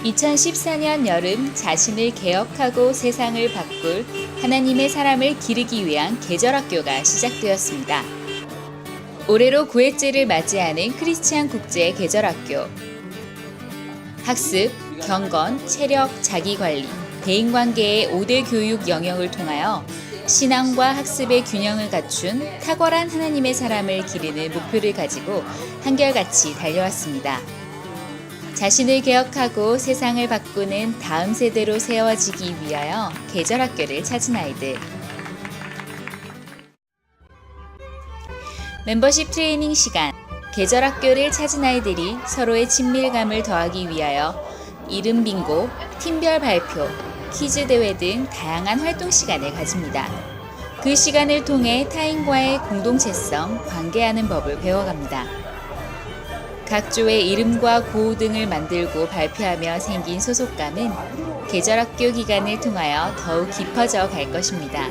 2014년 여름 자신을 개혁하고 세상을 바꿀 하나님의 사람을 기르기 위한 계절학교가 시작되었습니다. 올해로 9회째를 맞이하는 크리스찬 국제 계절학교. 학습, 경건, 체력, 자기관리, 대인관계의 5대 교육 영역을 통하여 신앙과 학습의 균형을 갖춘 탁월한 하나님의 사람을 기르는 목표를 가지고 한결같이 달려왔습니다. 자신을 개혁하고 세상을 바꾸는 다음 세대로 세워지기 위하여 계절학교를 찾은 아이들. 멤버십 트레이닝 시간. 계절학교를 찾은 아이들이 서로의 친밀감을 더하기 위하여 이름 빙고, 팀별 발표, 퀴즈 대회 등 다양한 활동 시간을 가집니다. 그 시간을 통해 타인과의 공동체성, 관계하는 법을 배워갑니다. 각 조의 이름과 구호 등을 만들고 발표하며 생긴 소속감은 계절학교 기간을 통하여 더욱 깊어져 갈 것입니다.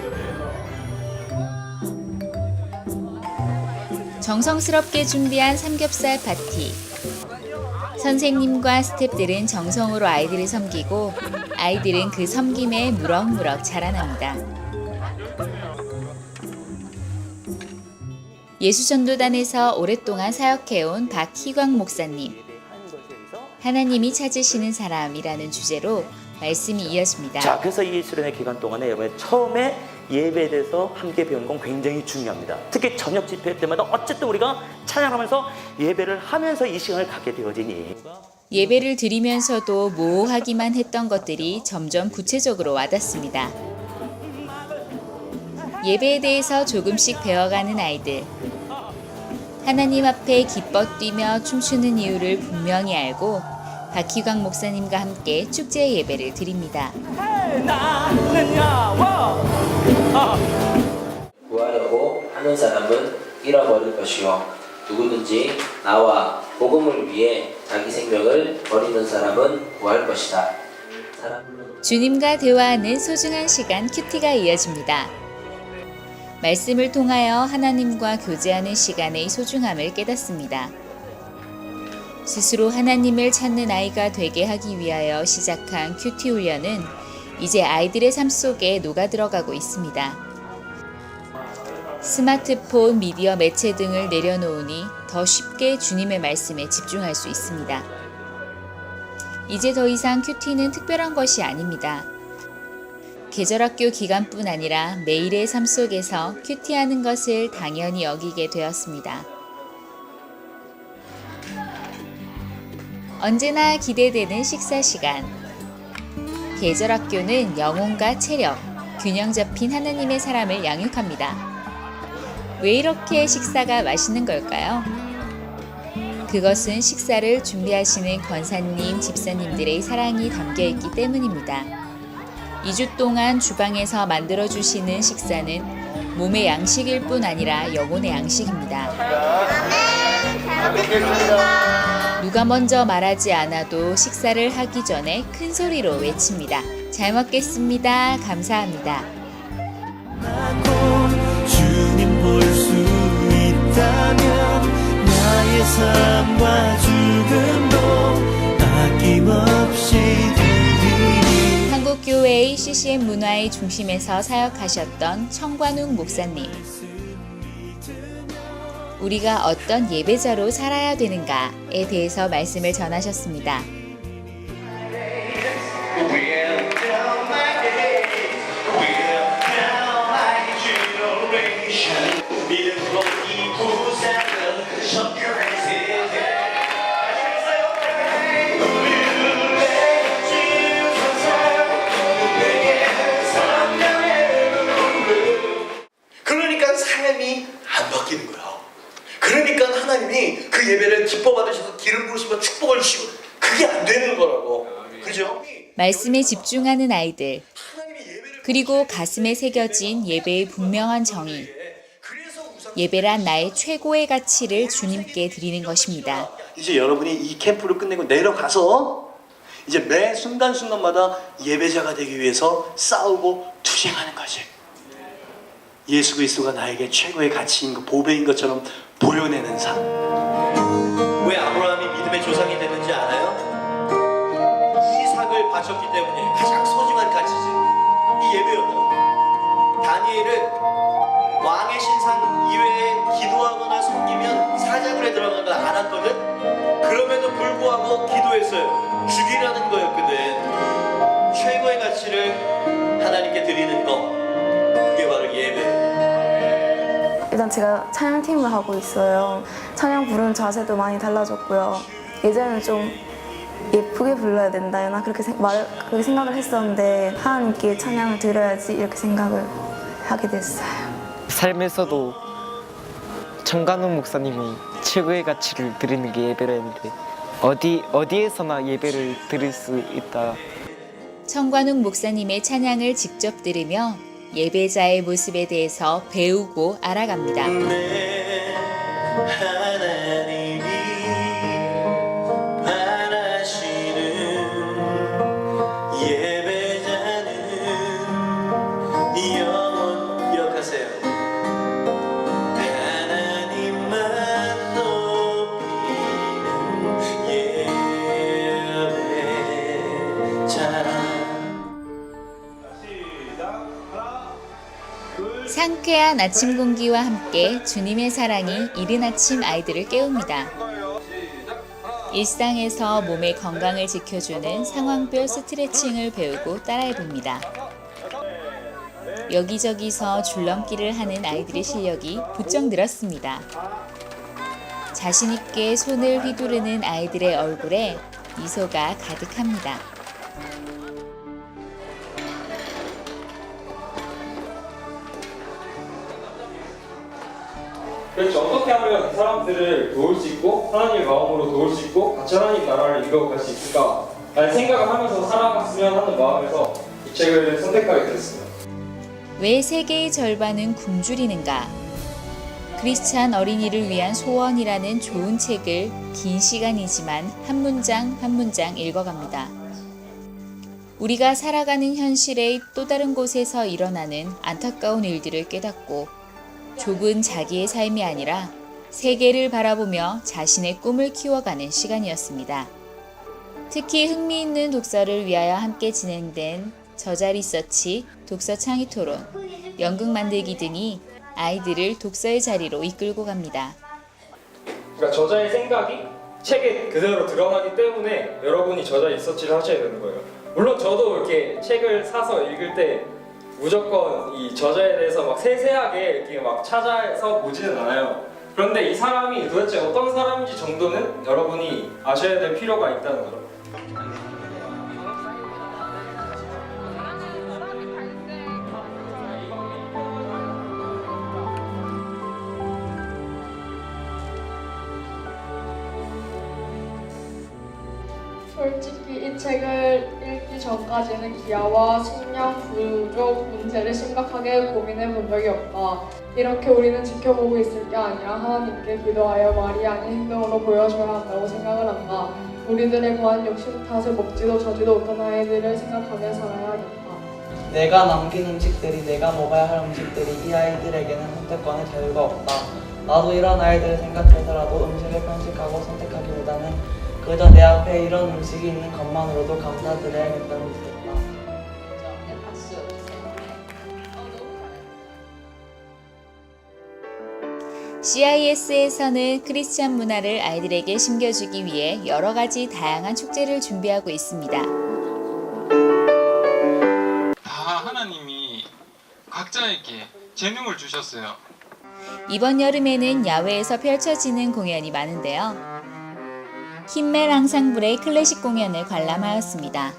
정성스럽게 준비한 삼겹살 파티. 선생님과 스태프들은 정성으로 아이들을 섬기고 아이들은 그 섬김에 무럭무럭 자라납니다. 예수전도단에서 오랫동안 사역해온 박희광 목사님. 하나님이 찾으시는 사람이라는 주제로 말씀이 이어집니다. 자, 그래서 이 수련회 기간 동안에 여러분 처음에 예배에 대해서 함께 배우는 건 굉장히 중요합니다. 특히 저녁 집회 때마다 어쨌든 우리가 찬양하면서 예배를 하면서 이 시간을 갖게 되어지니 예배를 드리면서도 모호하기만 했던 것들이 점점 구체적으로 와닿습니다. 예배에 대해서 조금씩 배워가는 아이들. 하나님 앞에 기뻐 뛰며 춤추는 이유를 분명히 알고 박희광 목사님과 함께 축제 예배를 드립니다. 구하려고 하는 사람은 잃어버릴 것이요 누구든지 나와 복음을 위해 자기 생명을 버리는 사람은 구할 것이다. 주님과 대화하는 소중한 시간 큐티가 이어집니다. 말씀을 통하여 하나님과 교제하는 시간의 소중함을 깨닫습니다. 스스로 하나님을 찾는 아이가 되게 하기 위하여 시작한 큐티 훈련은 이제 아이들의 삶 속에 녹아들어가고 있습니다. 스마트폰, 미디어 매체 등을 내려놓으니 더 쉽게 주님의 말씀에 집중할 수 있습니다. 이제 더 이상 큐티는 특별한 것이 아닙니다. 계절학교 기간뿐 아니라 매일의 삶 속에서 큐티하는 것을 당연히 여기게 되었습니다. 언제나 기대되는 식사 시간. 계절학교는 영혼과 체력, 균형 잡힌 하나님의 사람을 양육합니다. 왜 이렇게 식사가 맛있는 걸까요? 그것은 식사를 준비하시는 권사님, 집사님들의 사랑이 담겨있기 때문입니다. 2주 동안 주방에서 만들어주시는 식사는 몸의 양식일 뿐 아니라 영혼의 양식입니다. 누가 먼저 말하지 않아도 식사를 하기 전에 큰 소리로 외칩니다. 잘 먹겠습니다. 감사합니다. 주님 볼 수 있다면 나의 삶과 죽음도 아낌없이 드리니. 한국교회의 CCM 문화의 중심에서 사역하셨던 청관웅 목사님. 우리가 어떤 예배자로 살아야 되는가에 대해서 말씀을 전하셨습니다. 그러니까 삶이 안 바뀌는 거야. 그러니까 하나님이 그 예배를 기뻐 받으셔서 기름 부으시고 축복을 주시고 그게 안 되는 거라고. 그죠? 말씀에 집중하는 아이들. 그리고 가슴에 새겨진 예배의 분명한 정의. 예배란 나의 최고의 가치를 주님께 드리는 것입니다. 이제 여러분이 이 캠프를 끝내고 내려가서 이제 매 순간순간마다 예배자가 되기 위해서 싸우고 투쟁하는 거지. 예수 그리스도가 나에게 최고의 가치인 것, 보배인 것처럼 보여내는 삶. 왜 아브라함이 믿음의 조상이 됐는지 알아요? 생명을 바쳤기 때문에 가장 소중한 가치지 이 예배였다. 다니엘은 왕의 신상 이외에 기도하거나 섬기면 사자굴에 들어가지 않았거든. 그럼에도 불구하고 기도했어요. 죽이라는 거였거든. 최고의 가치를 하나님께 드리는 것, 그게 바로 예배. 일단 제가 찬양팀을 하고 있어요. 찬양 부르는 자세도 많이 달라졌고요. 예전에는 좀 예쁘게 불러야 된다나 그렇게 생각을 했었는데 하나님께 찬양을 드려야지 이렇게 생각을 하게 됐어요. 삶에서도 정관웅 목사님이 최고의 가치를 드리는 게 예배라 했는데 어디에서나 예배를 드릴 수 있다. 청관웅 목사님의 찬양을 직접 들으며 예배자의 모습에 대해서 배우고 알아갑니다. 내 하나님이 바라시는 예배자는 영원 기억하세요. 하나님만 높이는 예배자. 상쾌한 아침 공기와 함께 주님의 사랑이 이른 아침 아이들을 깨웁니다. 일상에서 몸의 건강을 지켜주는 상황별 스트레칭을 배우고 따라해봅니다. 여기저기서 줄넘기를 하는 아이들의 실력이 부쩍 늘었습니다. 자신있게 손을 휘두르는 아이들의 얼굴에 미소가 가득합니다. 그렇죠. 어떻게 하면 그 사람들을 도울 수 있고 하나님의 마음으로 도울 수 있고 같이 하나님 나라를 이루어갈 수 있을까 라는 생각을 하면서 살아갔으면 하는 마음에서 이 책을 선택하게 됐습니다. 왜 세계의 절반은 굶주리는가? 크리스찬 어린이를 위한 소원이라는 좋은 책을 긴 시간이지만 한 문장 한 문장 읽어갑니다. 우리가 살아가는 현실의 또 다른 곳에서 일어나는 안타까운 일들을 깨닫고 좁은 자기의 삶이 아니라 세계를 바라보며 자신의 꿈을 키워가는 시간이었습니다. 특히 흥미있는 독서를 위하여 함께 진행된 저자 리서치, 독서 창의 토론, 연극 만들기 등이 아이들을 독서의 자리로 이끌고 갑니다. 그러니까 저자의 생각이 책에 그대로 들어가기 때문에 여러분이 저자 리서치를 하셔야 되는 거예요. 물론 저도 이렇게 책을 사서 읽을 때 무조건 이 저자에 대해서 막 세세하게 이렇게 막 찾아서 보지는 않아요. 그런데 이 사람이 도대체 어떤 사람인지 정도는 여러분이 아셔야 될 필요가 있다는 거죠. 솔직히 이 책을 읽기 전까지는 기아와 식량 부족 문제를 심각하게 고민해 본 적이 없다. 이렇게 우리는 지켜보고 있을 게 아니라 하나님께 기도하여 말이 아닌 행동으로 보여줘야 한다고 생각을 한다. 우리들의 과한 욕심 탓에 먹지도 자지도 못한 아이들을 생각하며 살아야겠다. 내가 남긴 음식들이 내가 먹어야 할 음식들이 이 아이들에게는 선택권의 자유가 없다. 나도 이런 아이들을 생각해서라도 음식을 편식하고 선택하기보다는 그저 내 앞에 이런 음식이 있는 것만으로도 감사드려야겠다고 느꼈다. CIS에서는 크리스찬 문화를 아이들에게 심겨주기 위해 여러 가지 다양한 축제를 준비하고 있습니다. 하나님이 각자에게 재능을 주셨어요. 이번 여름에는 야외에서 펼쳐지는 공연이 많은데요. 킴멜 앙상블의 클래식 공연을 관람하였습니다.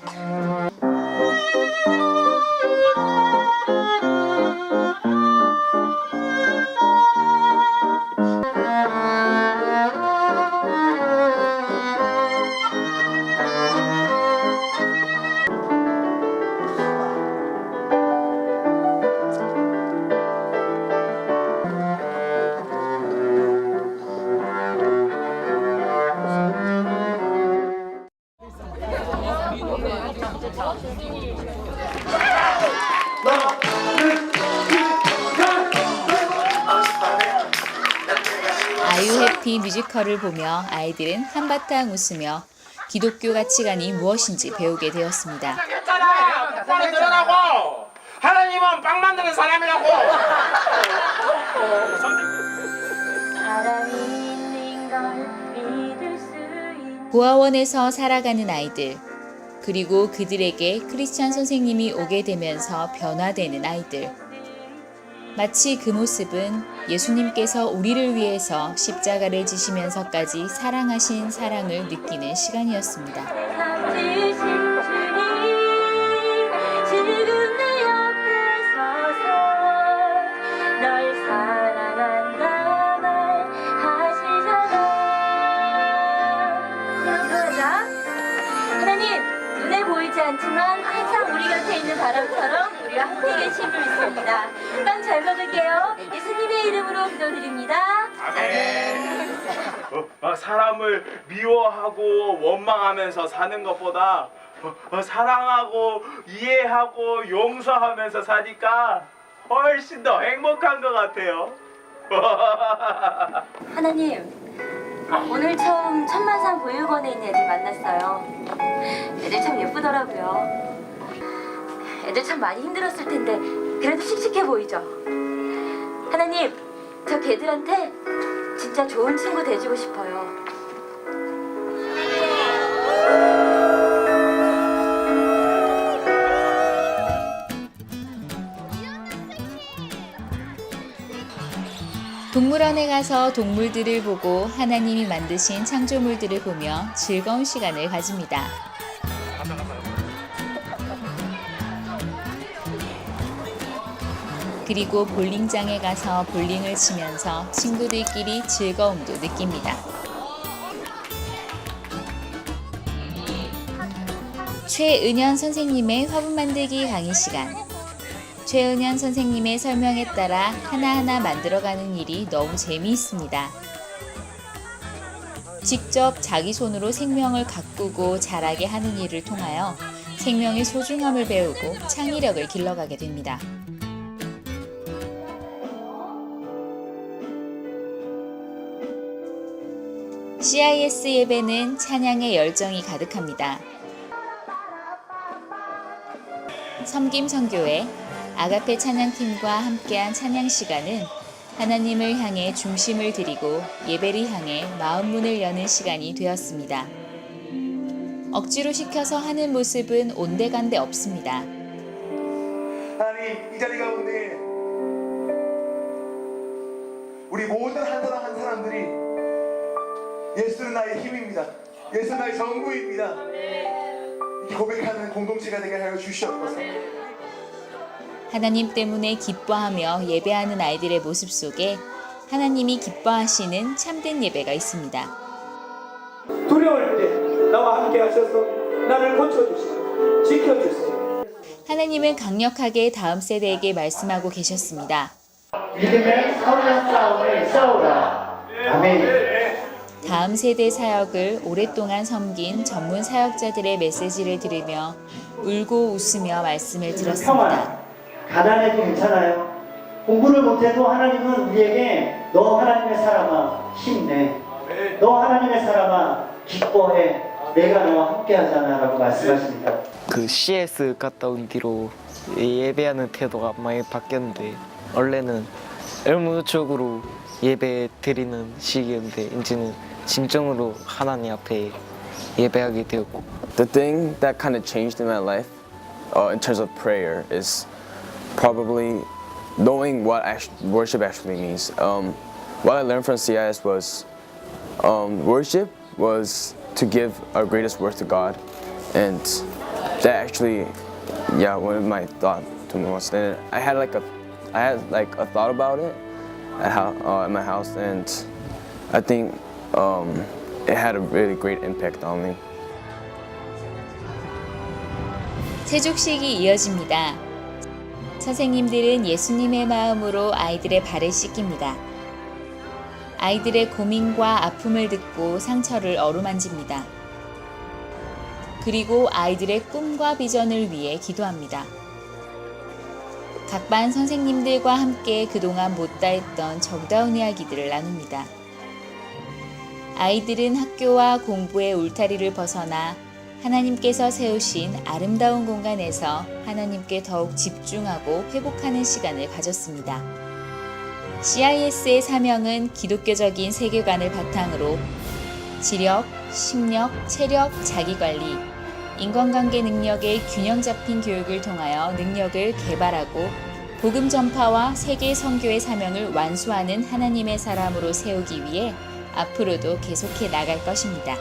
아유 해피 뮤지컬을 보며 아이들은 한바탕 웃으며 기독교 가치관이 무엇인지 배우게 되었습니다. 괜찮아. 똑바로 들으라고. 하나님은 빵 만드는 사람이라고. 고아원에서 살아가는 아이들, 그리고 그들에게 크리스찬 선생님이 오게 되면서 변화되는 아이들. 마치 그 모습은 예수님께서 우리를 위해서 십자가를 지시면서까지 사랑하신 사랑을 느끼는 시간이었습니다. 않지만 항상 우리 곁에 있는 바람처럼 우리와 함께 계심을 믿습니다. 빵 잘 먹을게요. 예수님의 이름으로 기도드립니다. 아멘. 사람을 미워하고 원망하면서 사는 것보다 사랑하고 이해하고 용서하면서 사니까 훨씬 더 행복한 것 같아요. 하나님, 오늘 처음 천만산 보육원에 있는 애들 만났어요. 애들 참 예쁘더라고요. 애들 참 많이 힘들었을 텐데 그래도 씩씩해 보이죠? 하나님, 저 걔들한테 진짜 좋은 친구 돼주고 싶어요. 동물원에 가서 동물들을 보고 하나님이 만드신 창조물들을 보며 즐거운 시간을 가집니다. 그리고 볼링장에 가서 볼링을 치면서 친구들끼리 즐거움도 느낍니다. 최은현 선생님의 화분 만들기 강의 시간. 최은현 선생님의 설명에 따라 하나하나 만들어가는 일이 너무 재미있습니다. 직접 자기 손으로 생명을 가꾸고 자라게 하는 일을 통하여 생명의 소중함을 배우고 창의력을 길러가게 됩니다. CIS 예배는 찬양의 열정이 가득합니다. 섬김선교회 아가페 찬양팀과 함께한 찬양 시간은 하나님을 향해 중심을 드리고 예배를 향해 마음문을 여는 시간이 되었습니다. 억지로 시켜서 하는 모습은 온데간데 없습니다. 하나님, 이 자리 가운데 우리 모든 한 사람 한 사람들이 예수는 나의 힘입니다. 예수는 나의 전부입니다. 이렇게 고백하는 공동체가 되게 하여 주시옵소서. 하나님 때문에 기뻐하며 예배하는 아이들의 모습 속에 하나님이 기뻐하시는 참된 예배가 있습니다. 두려울 때 나와 함께 하셔서 나를 고쳐주시고 지켜주세요. 하나님은 강력하게 다음 세대에게 말씀하고 계셨습니다. 믿음의 선한 싸움을 싸우라. 아멘. 다음 세대 사역을 오랫동안 섬긴 전문 사역자들의 메시지를 들으며 울고 웃으며 말씀을 들었습니다. 가난해도 괜찮아요. 공부를 못해도 하나님은 우리에게 너 하나님의 사람아 힘내. 너 하나님의 사람아 기뻐해. 내가 너와 함께 하잖아 라고 말씀하십니다. 그 CS 갔다 온 뒤로 예배하는 태도가 많이 바뀌었는데 원래는 의무적으로 예배 드리는 시기였는데 이제는 진정으로 하나님 앞에 예배하게 되었고. The thing that kind of changed in my life in terms of prayer is probably knowing what worship actually means. What I learned from CIS was worship was to give our greatest worth to God, and that actually, one of my thoughts to most. And I had like a thought about it at my house, and I think it had a really great impact on me. 세족식이 이어집니다. 선생님들은 예수님의 마음으로 아이들의 발을 씻깁니다. 아이들의 고민과 아픔을 듣고 상처를 어루만집니다. 그리고 아이들의 꿈과 비전을 위해 기도합니다. 각 반 선생님들과 함께 그동안 못다 했던 정다운 이야기들을 나눕니다. 아이들은 학교와 공부의 울타리를 벗어나 하나님께서 세우신 아름다운 공간에서 하나님께 더욱 집중하고 회복하는 시간을 가졌습니다. CIS의 사명은 기독교적인 세계관을 바탕으로 지력, 심력, 체력, 자기관리, 인간관계 능력의 균형 잡힌 교육을 통하여 능력을 개발하고 복음 전파와 세계 선교의 사명을 완수하는 하나님의 사람으로 세우기 위해 앞으로도 계속해 나갈 것입니다.